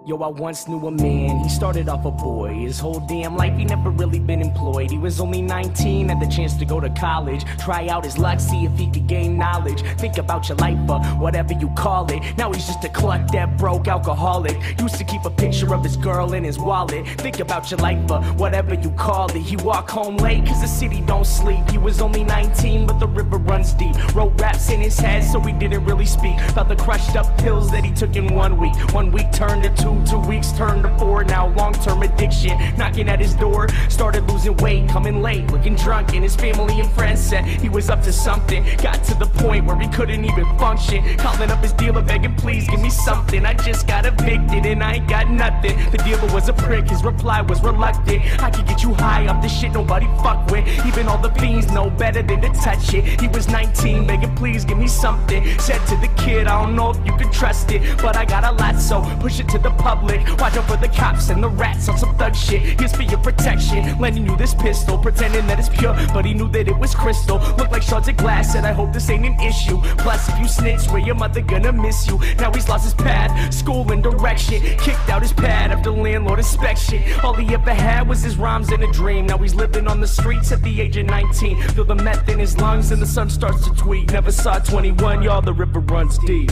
Yo, I once knew a man, he started off a boy. His whole damn life he never really been employed. He was only 19, had the chance to go to college, try out his luck, see if he could gain knowledge. Think about your life, whatever you call it. Now he's just a cluck that broke alcoholic. Used to keep a picture of his girl in his wallet. Think about your life, whatever you call it. He walked home late cause the city don't sleep. He was only 19 but the river runs deep. Wrote raps in his head so he didn't really speak. About the crushed up pills that he took in 1 week. 1 week turned to 2 weeks turned to 4. Now long-term addiction knocking at his door. Started losing weight, coming late, looking drunk, and his family and friends said he was up to something. Got to the point where he couldn't even function, calling up his dealer begging, please give me something. I just got evicted and I ain't got nothing. The dealer was a prick, his reply was reluctant. I could get you high off the shit nobody fuck with. Even all the fiends know better than to touch it. He was 19 begging, please give me something. Said to the kid, I don't know if you can trust it, but I got a lot, so push it to the public. Watch out for the cops and the rats on some thug shit. Here's for your protection, lending you this pistol, pretending that it's pure, but he knew that it was crystal. Looked like shards of glass, said I hope this ain't an issue. Plus if you snitch, swear your mother gonna miss you. Now he's lost his path, school and direction, kicked out his pad after landlord inspection. All he ever had was his rhymes and a dream. Now he's living on the streets at the age of 19. Feel the meth in his lungs and the sun starts to tweet. Never saw 21, y'all, the river runs deep.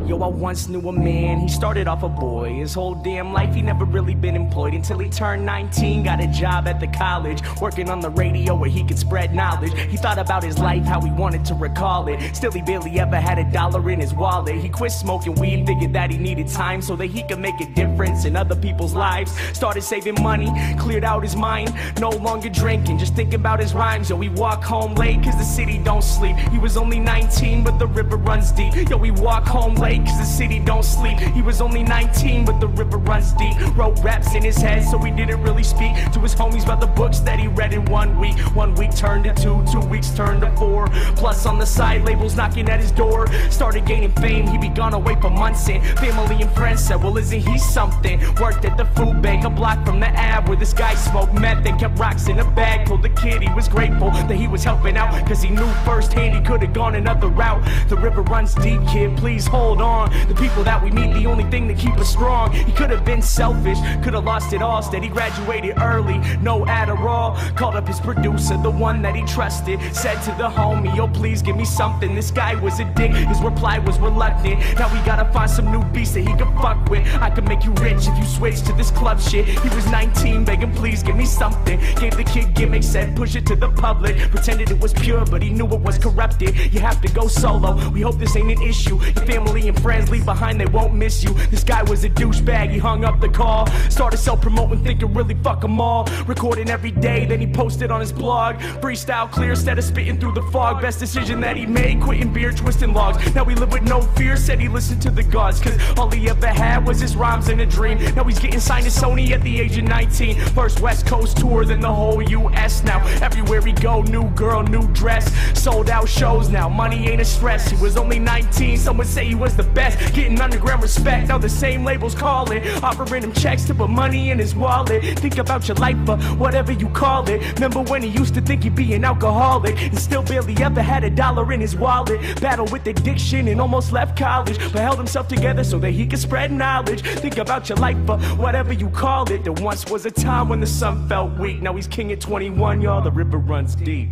Yo, I once knew a man, he started off a boy. His whole damn life he never really been employed until he turned 19, got a job at the college, working on the radio where he could spread knowledge. He thought about his life, how he wanted to recall it. Still he barely ever had $1 in his wallet. He quit smoking weed, figured that he needed time so that he could make a difference in other people's lives. Started saving money, cleared out his mind, no longer drinking, just thinking about his rhymes. Yo, he walked home late cause the city don't sleep. He was only 19 but the river runs deep. Yo, he walked home late cause the city don't sleep. He was only 19 but the river runs deep. Wrote raps in his head so he didn't really speak to his homies about the books that he read in 1 week. 1 week turned to 2 weeks turned to 4. Plus on the side labels knocking at his door. Started gaining fame, he be gone away for months, and family and friends said, well isn't he something? Worked at the food bank a block from the Ave where this guy smoked meth and kept rocks in a bag. Told the kid he was grateful that he was helping out cause he knew firsthand he could have gone another route. The river runs deep, kid, please hold on. The people that we meet, the only thing that keep us strong. He could have been selfish, could have lost it all. Instead he graduated early, no Adderall. Called up his producer, the one that he trusted. Said to the homie, yo please give me something. This guy was a dick, his reply was reluctant. Now we gotta find some new beats that he can fuck with. I can make you rich if you switch to this club shit. He was 19 begging please give me something. Gave the kid gimmicks, said push it to the public. Pretended it was pure but he knew it was corrupted. You have to go solo, we hope this ain't an issue. Your family and friends leave behind, they won't miss you. This guy was a douchebag, he hung up the call. Started self-promoting, thinking really fuck them all. Recording every day, then he posted on his blog. Freestyle clear, instead of spitting through the fog. Best decision that he made, quitting beer, twisting logs. Now we live with no fear, said he listened to the gods, cause all he ever had was his rhymes and a dream. Now he's getting signed to Sony at the age of 19. First West Coast tour, then the whole US. Now everywhere he go, new girl, new dress. Sold out shows now, money ain't a stress. He was only 19, some would say he was the best. Getting underground respect, now the same labels calling, offering him checks to put money in his wallet. Think about your life, whatever you call it. Remember when he used to think he'd be an alcoholic and still barely ever had $1 in his wallet. Battled with addiction and almost left college, but held himself together so that he could spread knowledge. Think about your life, whatever you call it. There once was a time when the sun felt weak. Now he's king at 21, y'all, the river runs deep.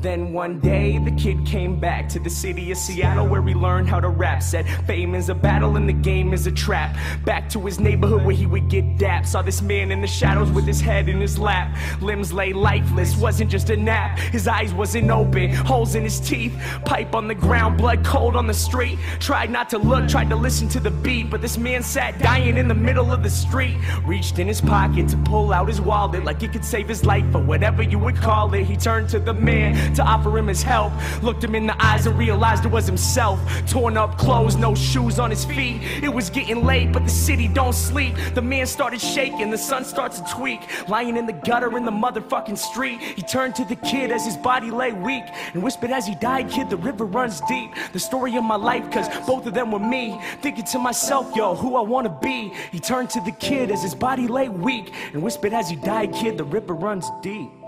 Then one day the kid came back to the city of Seattle where he learned how to rap. Said fame is a battle and the game is a trap. Back to his neighborhood where he would get dapped. Saw this man in the shadows with his head in his lap. Limbs lay lifeless, wasn't just a nap. His eyes wasn't open, holes in his teeth. Pipe on the ground, blood cold on the street. Tried not to look, tried to listen to the beat, but this man sat dying in the middle of the street. Reached in his pocket to pull out his wallet like it could save his life or whatever you would call it. He turned to the man, to offer him his help. Looked him in the eyes and realized it was himself. Torn up clothes, no shoes on his feet. It was getting late, but the city don't sleep. The man started shaking, the sun starts to tweak. Lying in the gutter in the motherfucking street, he turned to the kid as his body lay weak and whispered as he died, "Kid, the river runs deep." The story of my life, cause both of them were me. Thinking to myself, yo, who I wanna be. He turned to the kid as his body lay weak and whispered as he died, "Kid, the river runs deep."